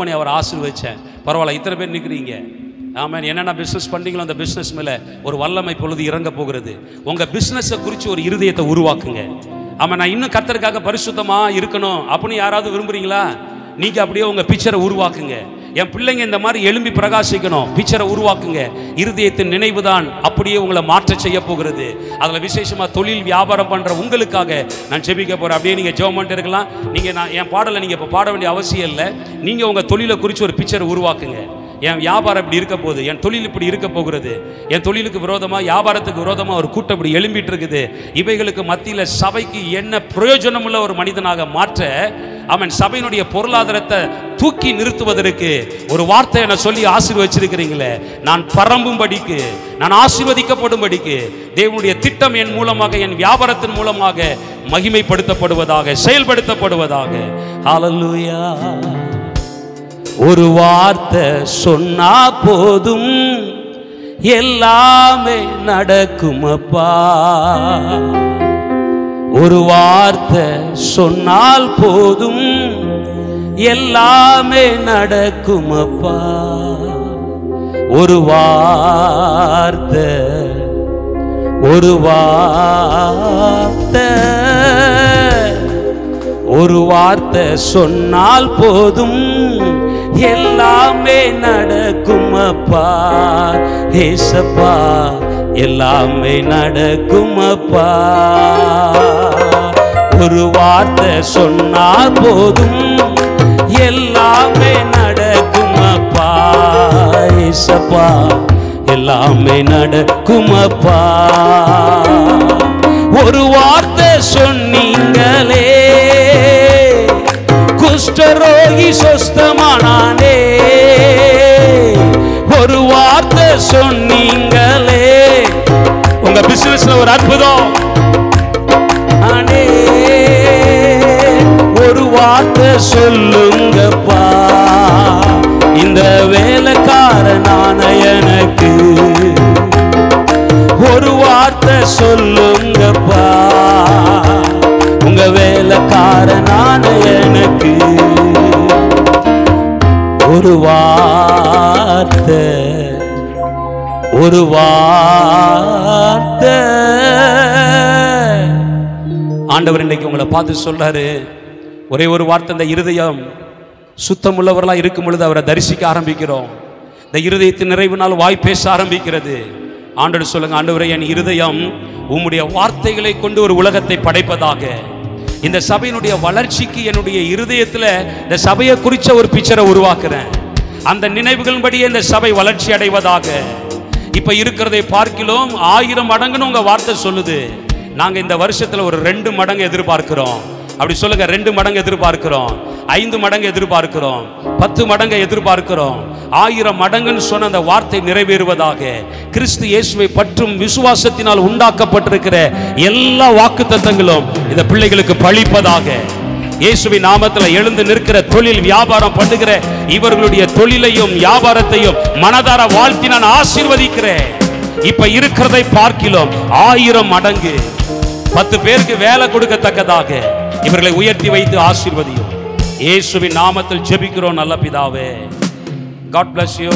பண்ணி அவரை ஆசீர்வதிச்சேன். பரவாயில்ல, இத்தனை பேர் நிற்கிறீங்க. ஆமாம், என்னென்ன பிஸ்னஸ் பண்ணுறீங்களோ அந்த பிஸ்னஸ் மேலே ஒரு வல்லமை பொழுது இறங்க போகிறது. உங்கள் பிஸ்னஸை குறித்து ஒரு இருதயத்தை உருவாக்குங்க. ஆமாம், நான் இன்னும் கர்த்தருக்காக பரிசுத்தமாக இருக்கணும் அப்படின்னு யாராவது விரும்புகிறீங்களா? நீங்கள் அப்படியே உங்கள் பிக்சரை உருவாக்குங்க. என் பிள்ளைங்க இந்த மாதிரி எழும்பி பிரகாசிக்கணும், பிக்சரை உருவாக்குங்க. இருதயத்தின் நினைவு தான் அப்படியே உங்களை மாற்ற செய்ய போகிறது. அதில் விசேஷமாக தொழில் வியாபாரம் பண்ணுற உங்களுக்காக நான் ஜெபிக்க போகிறேன். அப்படியே நீங்கள் ஜெபம் பண்ணிட்டு இருக்கலாம். நீங்கள் நான் என் பாடலை நீங்கள் இப்போ பாட வேண்டிய அவசியம் இல்லை. நீங்கள் உங்கள் தொழிலை குறித்து ஒரு பிக்சரை உருவாக்குங்க. என் வியாபாரம் இப்படி இருக்க போகுது, என் தொழில் இப்படி இருக்க போகிறது, என் தொழிலுக்கு விரோதமாக வியாபாரத்துக்கு விரோதமாக ஒரு கூட்டம் இப்படி எழும்பிட்டு இருக்குது. இவைகளுக்கு மத்தியில் சபைக்கு என்ன பிரயோஜனம் உள்ள ஒரு மனிதனாக மாற்ற, அவன் சபையினுடைய பொருளாதாரத்தை தூக்கி நிறுத்துவதற்கு ஒரு வார்த்தை என சொல்லி ஆசீர்வதிச்சிருக்கிறீங்களே. நான் பரம்பும்படிக்கு, நான் ஆசீர்வதிக்கப்படும்படிக்கு தேவனுடைய திட்டம் என் மூலமாக, என் வியாபாரத்தின் மூலமாக மகிமைப்படுத்தப்படுவதாக, செயல்படுத்தப்படுவதாக. ஹல்லேலூயா. ஒரு வார்த்தை சொன்னா போதும் எல்லாமே நடக்குமப்பா. ஒரு வார்த்தை சொன்னால் போதும் எல்லாமே நடக்குமப்பா. ஒரு வார்த்தை, ஒரு வார்த்தை, ஒரு வார்த்தை சொன்னால் போதும் எல்லாமே நடக்குமப்பா. ஏசப்பா, எல்லாமே நடக்குமப்பா. ஒரு வார்த்தை சொன்னால் போதும் எல்லாமே நடக்குமப்பா. ஏசப்பா, எல்லாமே நடக்குமப்பா. ஒரு வார்த்தை சொன்னீங்களே, குஷ்டரோகி சொஸ்தமானானே. ஒரு வார்த்தை சொன்னீங்களே, உங்க பிசினஸ்ல ஒரு அற்புதம் ஆனே. ஒரு வார்த்தை சொல்லுங்கப்பா, இந்த வேலைக்காரனான எனக்கு ஒரு வார்த்தை சொல்லுங்கப்பா, உங்க வேலைக்காரனான எனக்கு ஒரு வார்த்தை, ஒரு வார்த்தை. ஆண்டவர் இன்னைக்கு உங்களை பார்த்து சொல்றாரு, ஒரே ஒரு வார்த்தை. இந்த இருதயம் சுத்தமுள்ளவர்களா இருக்கும் பொழுது அவரை தரிசிக்க ஆரம்பிக்கிறோம். இந்த இருதயத்தின் நிறைவினால் வாய் பேச ஆரம்பிக்கிறது. ஆண்டவர் சொல்லுங்க, ஆண்டவரே, என் இருதயம் உம்முடைய வார்த்தைகளை கொண்டு ஒரு உலகத்தை படைப்பதாக. இந்த சபையினுடைய வளர்ச்சிக்கு என்னுடைய இருதயத்தில் இந்த சபையை குறித்த ஒரு பிக்சரை உருவாக்குறேன். அந்த நினைவுகளின்படியே இந்த சபை வளர்ச்சி அடைவதாக. இப்ப இருக்கிறதை பார்க்கிறோம் 1000 மடங்குன்னு உங்க வார்த்தை சொல்லுது. நாங்க இந்த வருஷத்துல ஒரு 2 மடங்கு எதிர்பார்க்கிறோம். அப்படி சொல்லுங்க, 2 மடங்கு எதிர்பார்க்கிறோம், 5 மடங்கு எதிர்பார்க்கிறோம், 10 மடங்கு எதிர்பார்க்கிறோம். 1000 மடங்குன்னு சொன்ன அந்த வார்த்தை நிறைவேறுவதாக. கிறிஸ்து இயேசுவை பற்றும் விசுவாசத்தினால் உண்டாக்கப்பட்டிருக்கிற எல்லா வாக்குத்தத்தங்களும் இந்த பிள்ளைகளுக்கு பழிப்பதாக. இயேசுவின் நாமத்தில் எழுந்து நிற்கிற தொழில் வியாபாரம் பண்ணுகிற இவர்களுடைய தொழிலையும் வியாபாரத்தையும் மனதார வாழ்த்தி நான் ஆசீர்வதிக்கிறேன். இப்ப இருக்கிறதை பார்க்கிறோம் 1000 மடங்கு 10 பேருக்கு வேலை கொடுக்கத்தக்கதாக இவர்களை உயர்த்தி வைத்து ஆசீர்வதியும். இயேசுவின் நாமத்தில் ஜெபிக்கிறோம் நல்ல பிதாவே. God bless you.